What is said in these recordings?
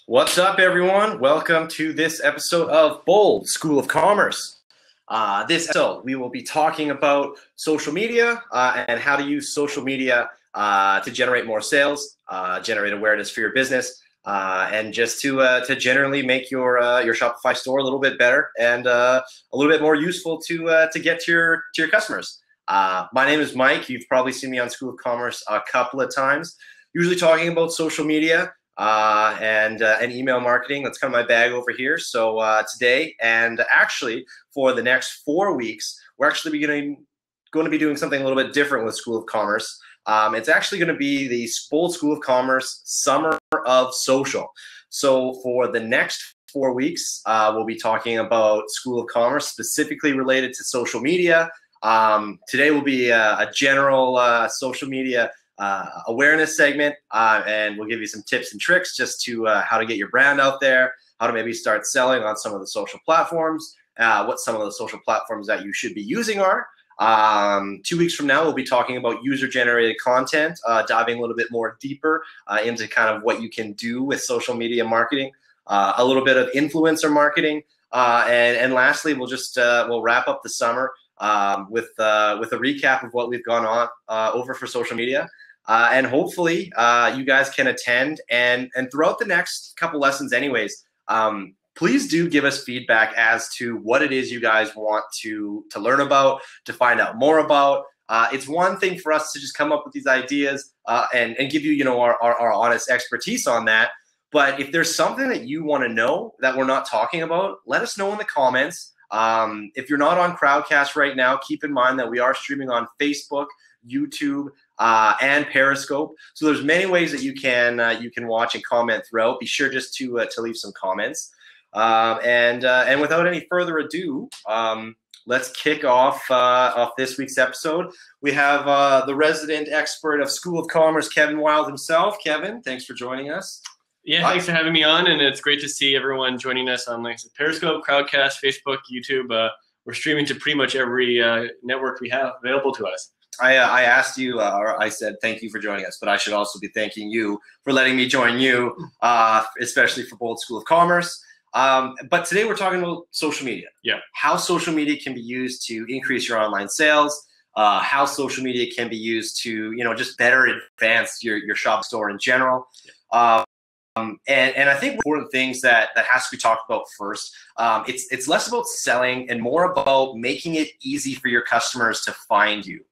What's up, everyone? Welcome to this episode of Bold School of Commerce. We will be talking about social media and how to use social media to generate more sales, generate awareness for your business, and just to generally make your Shopify store a little bit better and a little bit more useful to get to your customers. My name is Mike. You've probably seen me on School of Commerce a couple of times, usually talking about social media and email marketing. That's kind of my bag over here. So today, and actually for the next 4 weeks, we're actually going to be doing something a little bit different with School of Commerce. It's actually going to be the Bold School of Commerce Summer of Social. So for the next 4 weeks, we'll be talking about School of Commerce specifically related to social media. Today will be a general social media awareness segment, and we'll give you some tips and tricks just to how to get your brand out there, how to maybe start selling on some of the social platforms, what some of the social platforms that you should be using are. 2 weeks from now, we'll be talking about user-generated content, diving a little bit more deeper into kind of what you can do with social media marketing, a little bit of influencer marketing, and lastly, we'll wrap up the summer with a recap of what we've gone on over for social media. And hopefully you guys can attend and throughout the next couple lessons anyways, please do give us feedback as to what it is you guys want to learn about, to find out more about. It's one thing for us to just come up with these ideas and give you, our honest expertise on that. But if there's something that you want to know that we're not talking about, let us know in the comments. If you're not on Crowdcast right now, keep in mind that we are streaming on Facebook, YouTube, and Periscope. So there's many ways that you can watch and comment throughout. Be sure just to leave some comments. And without any further ado, let's kick off this week's episode. We have the resident expert of School of Commerce, Kevin Wild himself. Kevin, thanks for joining us. Yeah, thanks for having me on, and it's great to see everyone joining us on Periscope, Crowdcast, Facebook, YouTube. We're streaming to pretty much every network we have available to us. I asked you, or I said thank you for joining us, but I should also be thanking you for letting me join you, especially for Bold School of Commerce. But today we're talking about social media. Yeah. How social media can be used to increase your online sales, how social media can be used to, just better advance your shop store in general. Yeah. And I think important things that has to be talked about first, it's less about selling and more about making it easy for your customers to find you.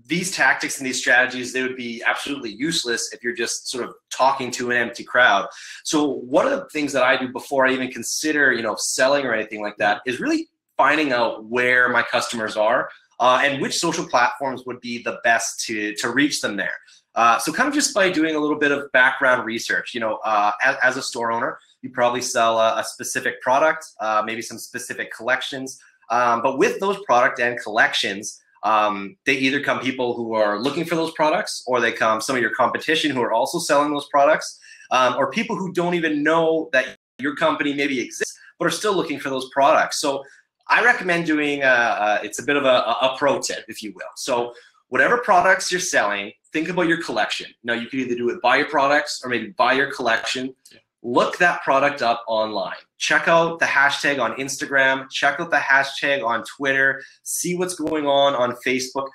These tactics and these strategies, they would be absolutely useless if you're just sort of talking to an empty crowd. So one of the things that I do before I even consider, selling or anything like that is really finding out where my customers are and which social platforms would be the best to reach them there. So kind of just by doing a little bit of background research, as a store owner, you probably sell a specific product, maybe some specific collections. But with those product and collections, they either come people who are looking for those products, or they come some of your competition who are also selling those products, or people who don't even know that your company maybe exists, but are still looking for those products. So I recommend doing, it's a bit of a pro tip, if you will. So whatever products you're selling, think about your collection. Now, you can either do it by your products or maybe by your collection. Yeah. Look that product up online. Check out the hashtag on Instagram. Check out the hashtag on Twitter. See what's going on Facebook.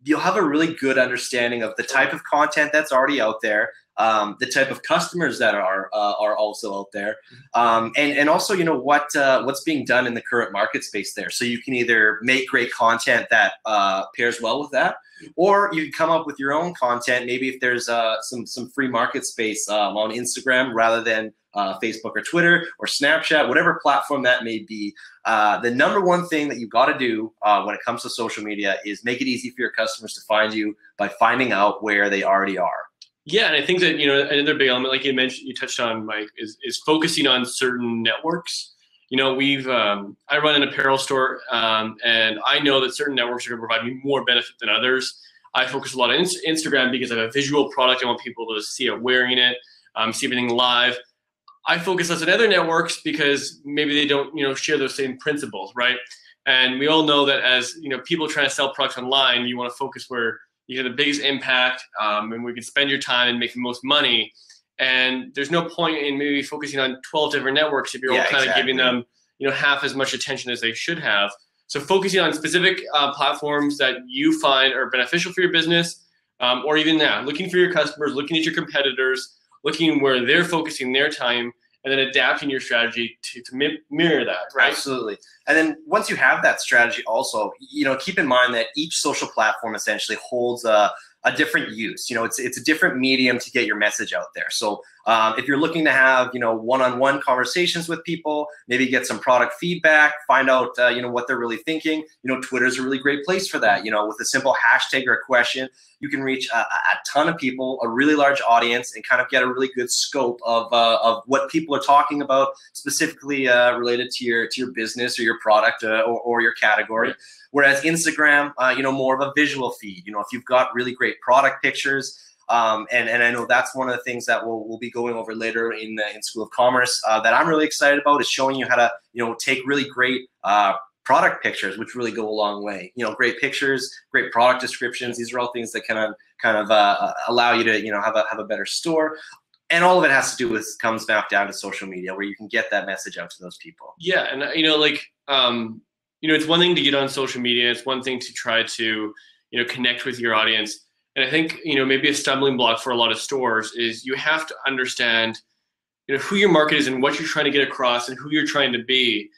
You'll have a really good understanding of the type of content that's already out there, the type of customers that are also out there, and also what's being done in the current market space there. So you can either make great content that pairs well with that, or you can come up with your own content. Maybe if there's some free market space on Instagram rather than Facebook or Twitter or Snapchat, whatever platform that may be. The number one thing that you've got to do when it comes to social media is make it easy for your customers to find you by finding out where they already are. Yeah, and I think that another big element, like you mentioned, you touched on, Mike, is focusing on certain networks. I run an apparel store, and I know that certain networks are going to provide me more benefit than others. I focus a lot on Instagram because I have a visual product. I want people to see it wearing it, see everything live. I focus less on other networks because maybe they don't, share those same principles, right? And we all know that as, people trying to sell products online, you want to focus where you have the biggest impact, and we can spend your time and make the most money. And there's no point in maybe focusing on 12 different networks if you're all kind of giving them, half as much attention as they should have. So focusing on specific platforms that you find are beneficial for your business, or even looking for your customers, looking at your competitors, looking where they're focusing their time, and then adapting your strategy to mirror that, right? Absolutely. And then once you have that strategy also, keep in mind that each social platform essentially holds a different use. It's a different medium to get your message out there. So if you're looking to have, one-on-one conversations with people, maybe get some product feedback, find out, what they're really thinking, Twitter's a really great place for that. With a simple hashtag or a question, you can reach a ton of people, a really large audience, and kind of get a really good scope of what people are talking about, specifically related to your business or your product or your category. Whereas Instagram, more of a visual feed. If you've got really great product pictures, and I know that's one of the things that we'll be going over later in School of Commerce that I'm really excited about, is showing you how to take really great product pictures, which really go a long way. Great pictures, great product descriptions. These are all things that kind of allow you to have a better store. And all of it comes back down to social media, where you can get that message out to those people. Yeah, and it's one thing to get on social media. It's one thing to try to connect with your audience. And I think maybe a stumbling block for a lot of stores is you have to understand who your market is and what you're trying to get across and who you're trying to be.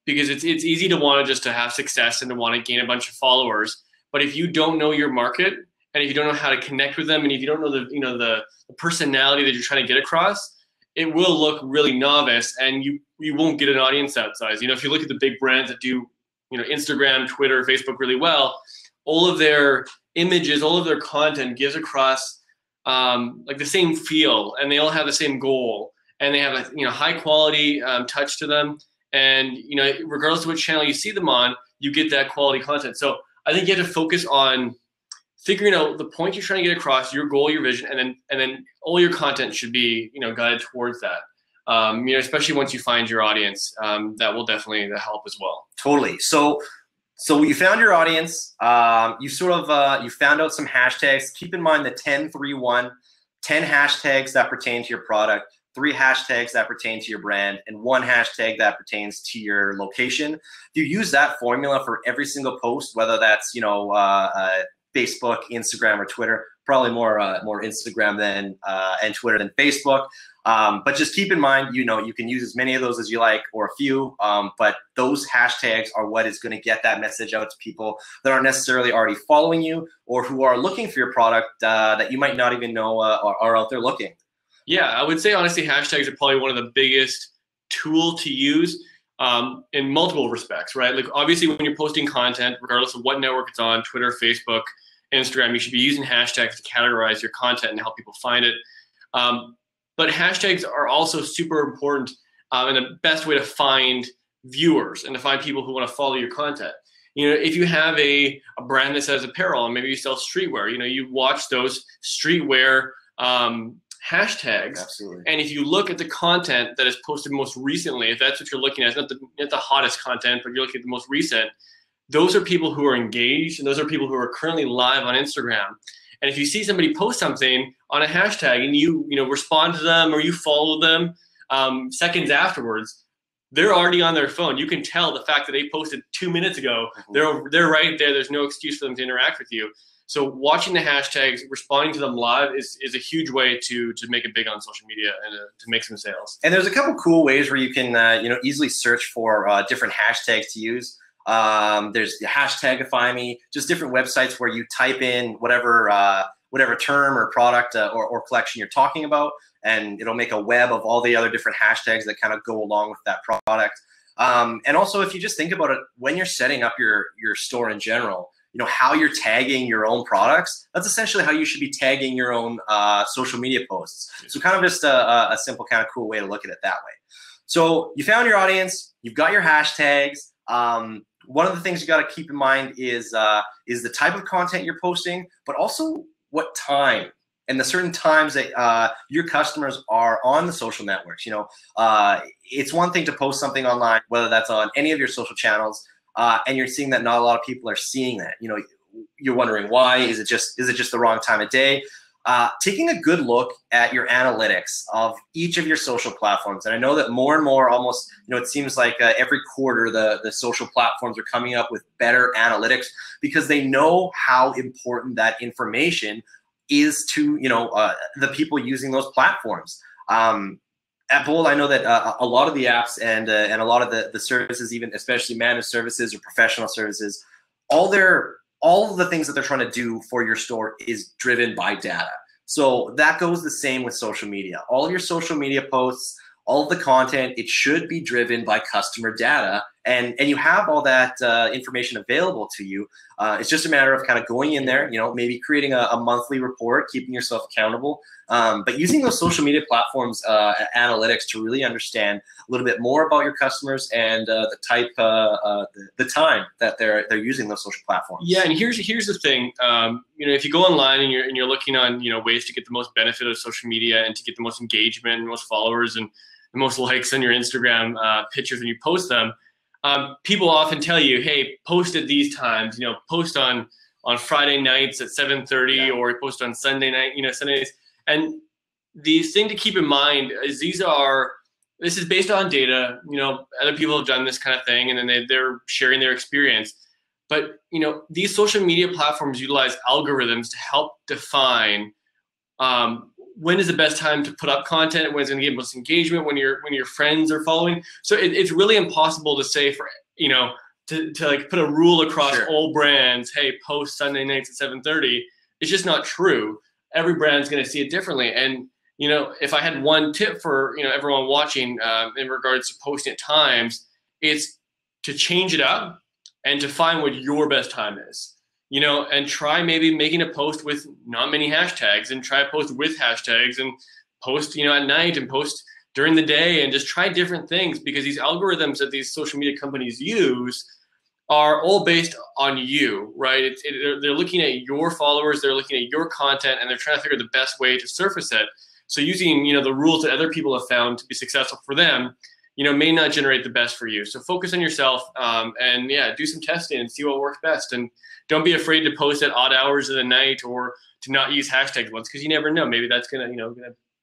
Because it's easy to want to have success and to want to gain a bunch of followers. But if you don't know your market, and if you don't know how to connect with them, and if you don't know the personality that you're trying to get across, it will look really novice, and you won't get an audience that size. If you look at the big brands that do Instagram, Twitter, Facebook really well, all of their images, all of their content gives across like the same feel, and they all have the same goal, and they have a high quality touch to them. And regardless of which channel you see them on, you get that quality content. So I think you have to focus on figuring out the point you're trying to get across, your goal, your vision, and then all your content should be guided towards that. Especially once you find your audience, that will definitely help as well. Totally. So you found your audience. You found out some hashtags. Keep in mind the 10-3-1, 10 hashtags that pertain to your product, 3 hashtags that pertain to your brand, and 1 hashtag that pertains to your location. If you use that formula for every single post, whether that's Facebook, Instagram, or Twitter, probably more Instagram and Twitter than Facebook. But just keep in mind, you can use as many of those as you like, or a few, but those hashtags are what is going to get that message out to people that aren't necessarily already following you, or who are looking for your product that you might not even know are out there looking. Yeah, I would say honestly, hashtags are probably one of the biggest tool to use in multiple respects, right? Like obviously when you're posting content, regardless of what network it's on, Twitter, Facebook, Instagram, you should be using hashtags to categorize your content and help people find it. But hashtags are also super important and the best way to find viewers and to find people who want to follow your content. If you have a brand that sells apparel and maybe you sell streetwear, you watch those streetwear hashtags. Absolutely. And if you look at the content that is posted most recently, if that's what you're looking at, it's not the hottest content, but you're looking at the most recent, those are people who are engaged, and those are people who are currently live on Instagram. And if you see somebody post something on a hashtag and you respond to them or you follow them seconds afterwards, they're already on their phone. You can tell the fact that they posted 2 minutes ago. They're right there. There's no excuse for them to interact with you. So watching the hashtags, responding to them live is a huge way to make it big on social media and to make some sales. And there's a couple cool ways where you can easily search for different hashtags to use. There's the Hashtagify Me, just different websites where you type in whatever term or product or collection you're talking about, and it'll make a web of all the other different hashtags that kind of go along with that product. And also, if you just think about it, when you're setting up your store in general, how you're tagging your own products, that's essentially how you should be tagging your own social media posts. So kind of just a simple, kind of cool way to look at it that way. So you found your audience, you've got your hashtags. One of the things you got to keep in mind is the type of content you're posting, but also what time and the certain times that your customers are on the social networks. It's one thing to post something online, whether that's on any of your social channels, and you're seeing that not a lot of people are seeing that. You're wondering why. Is it just the wrong time of day? taking a good look at your analytics of each of your social platforms. And I know that more and more, almost, it seems like every quarter the social platforms are coming up with better analytics because they know how important that information is to, the people using those platforms. At Bold, I know that a lot of the apps and a lot of the services, even especially managed services or professional services, all of the things that they're trying to do for your store is driven by data. So that goes the same with social media. All of your social media posts, all of the content, it should be driven by customer data, and you have all that information available to you. It's just a matter of kind of going in there, maybe creating a monthly report, keeping yourself accountable, but using those social media platforms analytics to really understand a little bit more about your customers and the type, the time that they're using those social platforms. Yeah, and here's the thing. If you go online and you're looking on ways to get the most benefit of social media and to get the most engagement and most followers and the most likes on your Instagram pictures when you post them, people often tell you, hey, post at these times, post on Friday nights at 7:30 or post on Sunday night, Sundays. And the thing to keep in mind is this is based on data. Other people have done this kind of thing, and then they're sharing their experience. But these social media platforms utilize algorithms to help define when is the best time to put up content, when it's going to get most engagement, when your friends are following. So it's really impossible to say to like put a rule across all brands. Hey, post Sunday nights at 7:30. It's just not true. Every brand's going to see it differently. And if I had one tip for everyone watching in regards to posting at times, it's to change it up and to find what your best time is. And try maybe making a post with not many hashtags, and try a post with hashtags, and post, at night, and post during the day, and just try different things, because these algorithms that these social media companies use are all based on you, right? They're looking at your followers, they're looking at your content, and they're trying to figure the best way to surface it. So using, the rules that other people have found to be successful for them, may not generate the best for you. So focus on yourself, and do some testing and see what works best. And don't be afraid to post at odd hours of the night, or to not use hashtags once, because you never know. Maybe that's gonna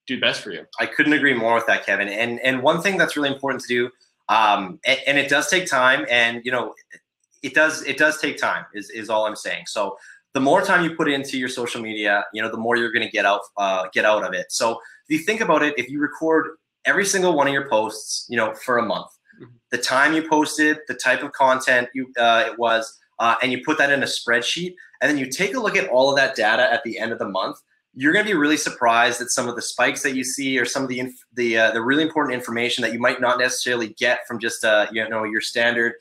do best for you. I couldn't agree more with that, Kevin. And one thing that's really important to do, and it does take time, and it does take time is all I'm saying. So the more time you put into your social media, the more you're going to get out of it. So if you think about it, if you record every single one of your posts, for a month, the time you posted, the type of content it was, and you put that in a spreadsheet, and then you take a look at all of that data at the end of the month, you're going to be really surprised at some of the spikes that you see, or some of the really important information that you might not necessarily get from just your standard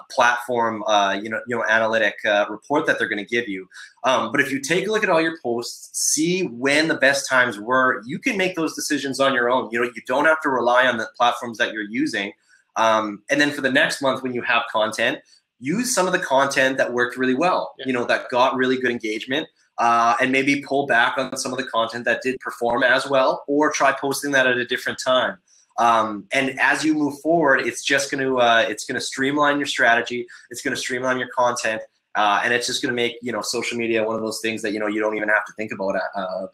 platform analytic report that they're going to give you. But if you take a look at all your posts, see when the best times were, you can make those decisions on your own. You don't have to rely on the platforms that you're using. And then for the next month, when you have content, use some of the content that worked really well, that got really good engagement, and maybe pull back on some of the content that did perform as well, or try posting that at a different time. And as you move forward, it's just going to streamline your strategy. It's going to streamline your content, and it's just going to make social media one of those things that you don't even have to think about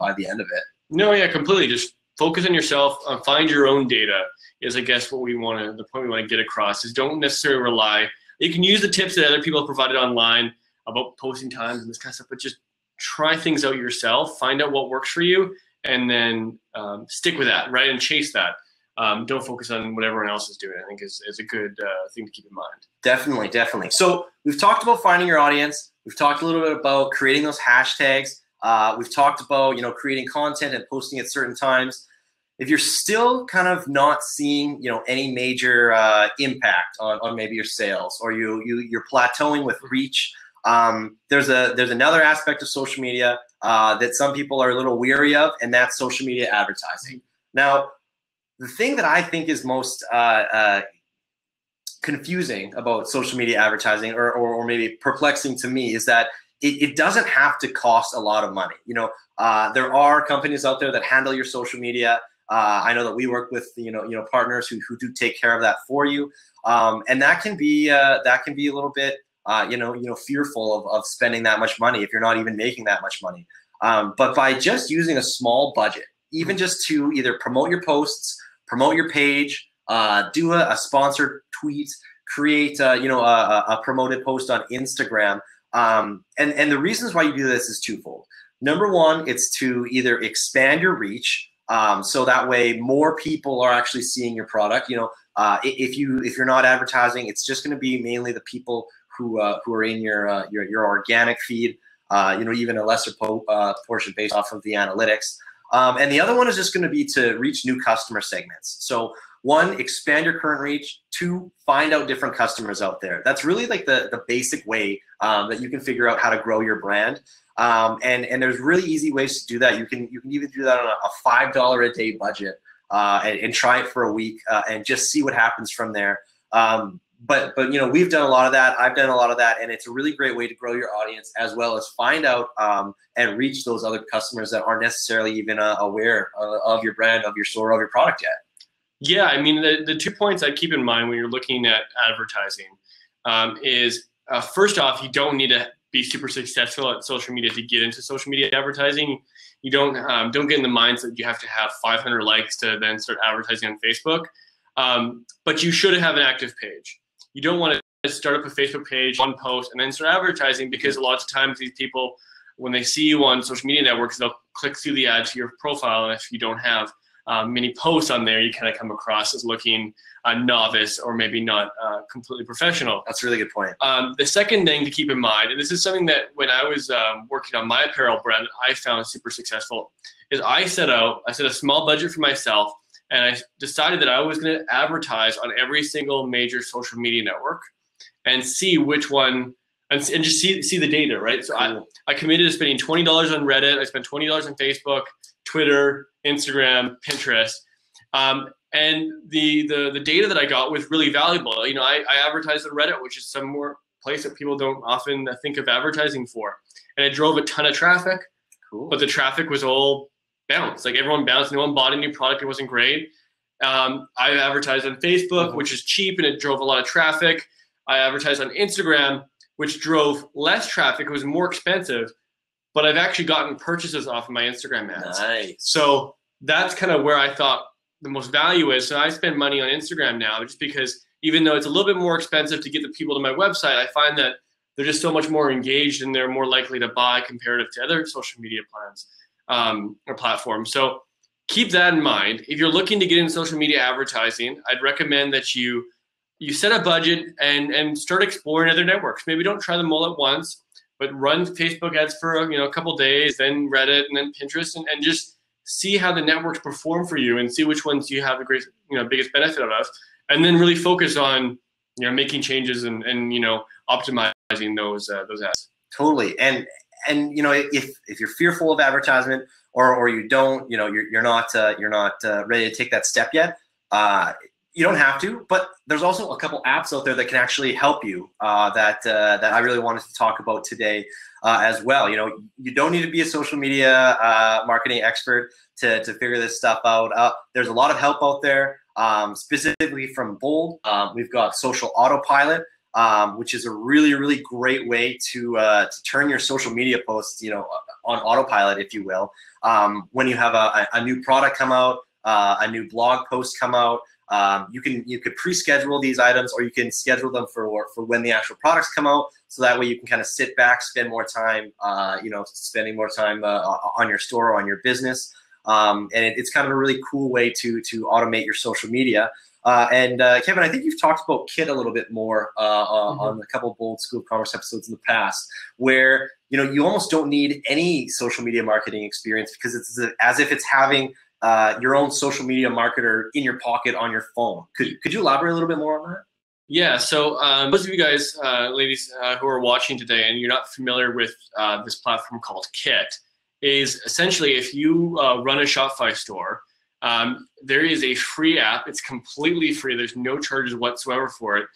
by the end of it. No, yeah, completely. Just focus on yourself. Find your own data. Is the point we want to get across is don't necessarily rely. You can use the tips that other people have provided online about posting times and this kind of stuff, but just try things out yourself. Find out what works for you, and then stick with that, right? And chase that. Don't focus on what everyone else is doing, I think is a good thing to keep in mind. Definitely, definitely. So we've talked about finding your audience. We've talked a little bit about creating those hashtags. We've talked about, creating content and posting at certain times. If you're still kind of not seeing, any major impact on maybe your sales, or you're plateauing with reach, there's another aspect of social media that some people are a little weary of, and that's social media advertising. Now, the thing that I think is most confusing about social media advertising, or maybe perplexing to me, is that it doesn't have to cost a lot of money. There are companies out there that handle your social media. I know that we work with partners who do take care of that for you, and that can be a little bit fearful of spending that much money if you're not even making that much money. But by just using a small budget, even just to either promote your posts, promote your page, do a sponsored tweet, create a promoted post on Instagram. And the reasons why you do this is twofold. Number one, it's to either expand your reach, so that way more people are actually seeing your product. If you're not advertising, it's just going to be mainly the people who are in your organic feed. Even a lesser portion based off of the analytics. And the other one is just going to be to reach new customer segments. So one, expand your current reach. Two, find out different customers out there. That's really like the basic way that you can figure out how to grow your brand. And there's really easy ways to do that. You can even do that on a $5 a day budget and try it for a week and just see what happens from there. But we've done a lot of that. I've done a lot of that, and it's a really great way to grow your audience as well as find out and reach those other customers that aren't necessarily even aware of your brand, of your store, of your product yet. Yeah, I mean, the 2 points I keep in mind when you're looking at advertising is first off, you don't need to be super successful at social media to get into social media advertising. You don't get in the mindset that you have to have 500 likes to then start advertising on Facebook. But you should have an active page. You don't want to start up a Facebook page, one post, and then start advertising, because a lot of times these people, when they see you on social media networks, they'll click through the ad to your profile, and if you don't have many posts on there, you kind of come across as looking novice or maybe not completely professional. That's a really good point. The second thing to keep in mind, and this is something that when I was working on my apparel brand, I found super successful, is I set a small budget for myself, and I decided that I was going to advertise on every single major social media network and see which one, and just see the data, right? So cool. I committed to spending $20 on Reddit. I spent $20 on Facebook, Twitter, Instagram, Pinterest. And the data that I got was really valuable. I advertised on Reddit, which is some more place that people don't often think of advertising for. And it drove a ton of traffic, cool. But the traffic was all bounced. Like everyone bounced, no one bought a new product. It wasn't great. I advertised on Facebook, which is cheap, and it drove a lot of traffic. I advertised on Instagram, which drove less traffic. It was more expensive, but I've actually gotten purchases off of my Instagram ads. Nice. So that's kind of where I thought the most value is. So I spend money on Instagram now, just because even though it's a little bit more expensive to get the people to my website, I find that they're just so much more engaged and they're more likely to buy comparative to other social media plans. Or platforms. So keep that in mind. If you're looking to get into social media advertising, I'd recommend that you set a budget and start exploring other networks. Maybe don't try them all at once, but run Facebook ads for a couple days, then Reddit, and then Pinterest, and just see how the networks perform for you and see which ones you have the biggest benefit out of, and then really focus on making changes and optimizing those ads. Totally. And if you're fearful of advertisement or you don't, you're not ready to take that step yet, you don't have to. But there's also a couple apps out there that can actually help you that I really wanted to talk about today as well. You don't need to be a social media marketing expert to figure this stuff out. There's a lot of help out there, specifically from Bold. We've got Social Autopilot. Which is a really, really great way to turn your social media posts, on autopilot, if you will. When you have a new product come out, a new blog post come out, you could pre-schedule these items, or you can schedule them for when the actual products come out. So that way you can kind of sit back, spend more time, spending more time on your store or on your business. And it's kind of a really cool way to automate your social media. And Kevin, I think you've talked about Kit a little bit more on a couple of Bold School of Commerce episodes in the past, where you almost don't need any social media marketing experience, because it's as if it's having your own social media marketer in your pocket on your phone. Could you elaborate a little bit more on that? Yeah. So most of you guys, ladies, who are watching today, and you're not familiar with this platform called Kit, is essentially if you run a Shopify store. There is a free app. It's completely free. There's no charges whatsoever for it.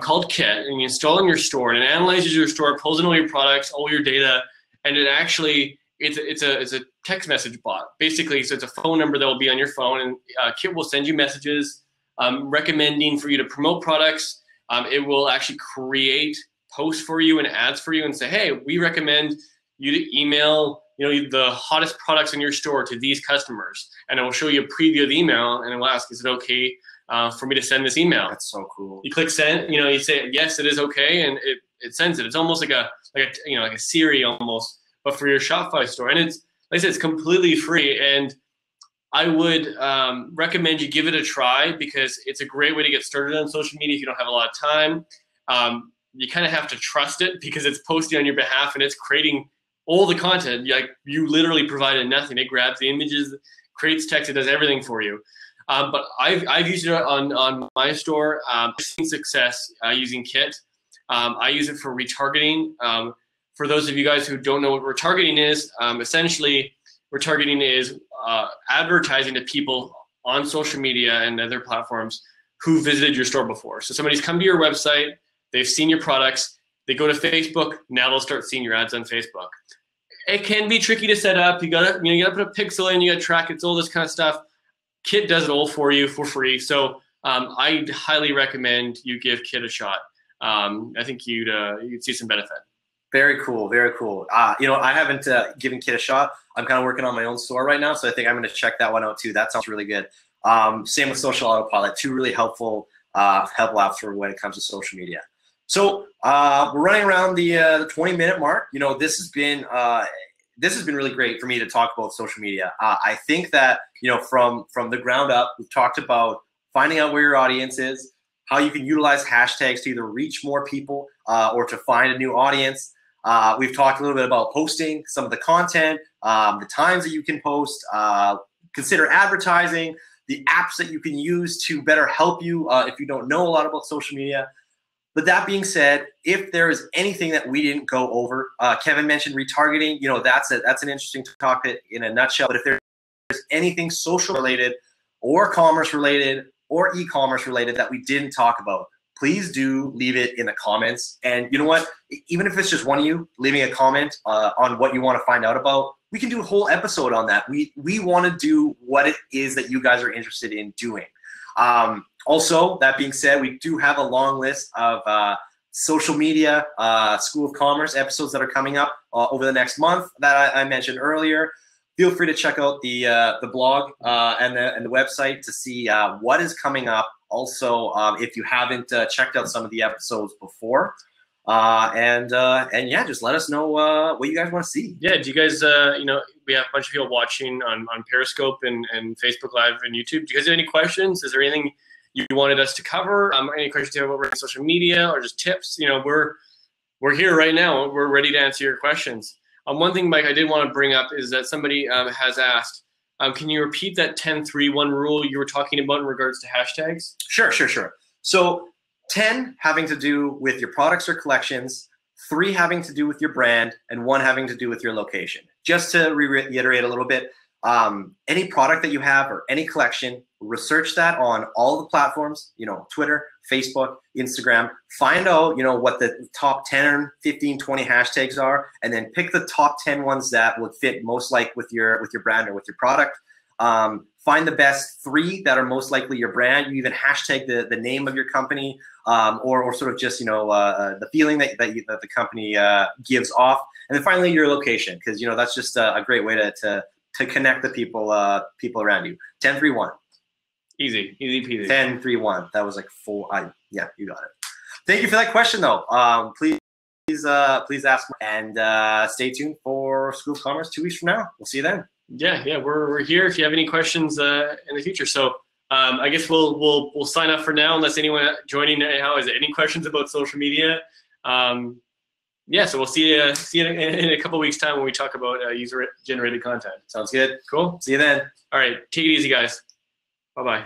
Called Kit, and you install it in your store, and it analyzes your store, pulls in all your products, all your data, and it actually it's a text message bot basically. So it's a phone number that will be on your phone, and Kit will send you messages recommending for you to promote products. It will actually create posts for you and ads for you, and say, hey, we recommend you to email the hottest products in your store to these customers, and it will show you a preview of the email, and it will ask, is it okay for me to send this email? That's so cool. You click send, you say yes, it is okay, and it sends it. It's almost like a Siri almost, but for your Shopify store. And it's, like I said, it's completely free. And I would recommend you give it a try, because it's a great way to get started on social media if you don't have a lot of time. You kind of have to trust it, because it's posting on your behalf and it's creating all the content. You literally provided nothing. It grabs the images, creates text, it does everything for you. But I've used it on my store. I've seen success using Kit. I use it for retargeting. For those of you guys who don't know what retargeting is, essentially retargeting is advertising to people on social media and other platforms who visited your store before. So somebody's come to your website, they've seen your products, they go to Facebook, now they'll start seeing your ads on Facebook. It can be tricky to set up. You gotta put a pixel in, you gotta track it, it's all this kind of stuff. Kit does it all for you for free. So I highly recommend you give Kit a shot. I think you'd see some benefit. Very cool, very cool. I haven't given Kit a shot. I'm kind of working on my own store right now, so I think I'm going to check that one out too. That sounds really good. Same with Social Autopilot, two really helpful apps for when it comes to social media. So we're running around the 20-minute mark. This has been really great for me to talk about social media. I think that from the ground up, we've talked about finding out where your audience is, how you can utilize hashtags to either reach more people or to find a new audience. We've talked a little bit about posting some of the content, the times that you can post, consider advertising, the apps that you can use to better help you if you don't know a lot about social media. But that being said, if there is anything that we didn't go over, Kevin mentioned retargeting. That's an interesting topic in a nutshell. But if there's anything social related or commerce related or e-commerce related that we didn't talk about, please do leave it in the comments. And you know what? Even if it's just one of you leaving a comment on what you want to find out about, we can do a whole episode on that. We want to do what it is that you guys are interested in doing. Also, that being said, we do have a long list of social media School of Commerce episodes that are coming up over the next month that I mentioned earlier. Feel free to check out the blog and the website to see what is coming up. Also, if you haven't checked out some of the episodes before, and yeah, just let us know what you guys want to see. Yeah, do you guys, we have a bunch of people watching on Periscope and Facebook Live and YouTube. Do you guys have any questions? Is there anything you wanted us to cover? Any questions you have about social media or just tips? We're here right now. We're ready to answer your questions. One thing, Mike, I did want to bring up is that somebody has asked, can you repeat that 10-3-1 rule you were talking about in regards to hashtags? Sure. So 10 having to do with your products or collections, 3 having to do with your brand, and 1 having to do with your location. Just to reiterate a little bit, any product that you have or any collection, research that on all the platforms, Twitter, Facebook, Instagram, find out, what the top 10, 15, 20 hashtags are, and then pick the top 10 ones that would fit most like with your brand or with your product. Find the best 3 that are most likely your brand. You even hashtag the name of your company, or sort of just, the feeling that the company gives off. And then finally your location, because, that's just a great way to connect the people around you. 10-3-1. Easy peasy. 10-3-1. That was like 4. Yeah, you got it. Thank you for that question, though. Please ask, and stay tuned for School of Commerce 2 weeks from now. We'll see you then. Yeah, we're here if you have any questions in the future. So I guess we'll sign up for now, unless anyone joining now has any questions about social media. Yeah, so we'll see you in a couple weeks' time when we talk about user-generated content. Sounds good. Cool. See you then. All right, take it easy, guys. Bye-bye.